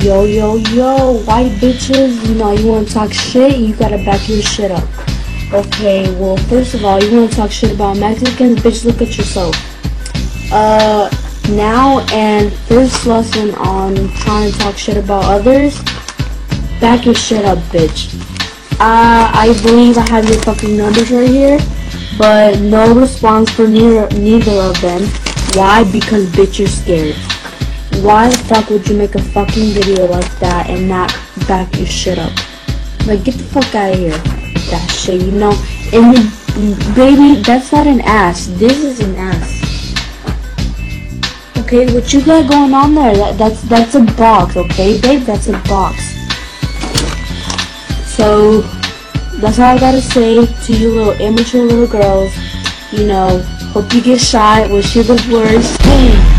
Yo, yo, yo, white bitches, you know, you wanna talk shit, you gotta back your shit up. Okay, well, first of all, you wanna talk shit about Mexicans, bitch, look at yourself. Now, and first lesson on trying to talk shit about others, back your shit up, bitch. I believe I have your fucking numbers right here, but no response for neither of them. Why? Because bitch, you're scared. Why the fuck would you make a fucking video like that and not back your shit up? Like, get the fuck out of here. That shit, you know. And baby, that's not an ass. This is an ass. Okay, what you got going on there? That's a box, okay, babe? That's a box. So that's all I gotta say to you little immature little girls. You know, hope you get shot. Wish you the worst.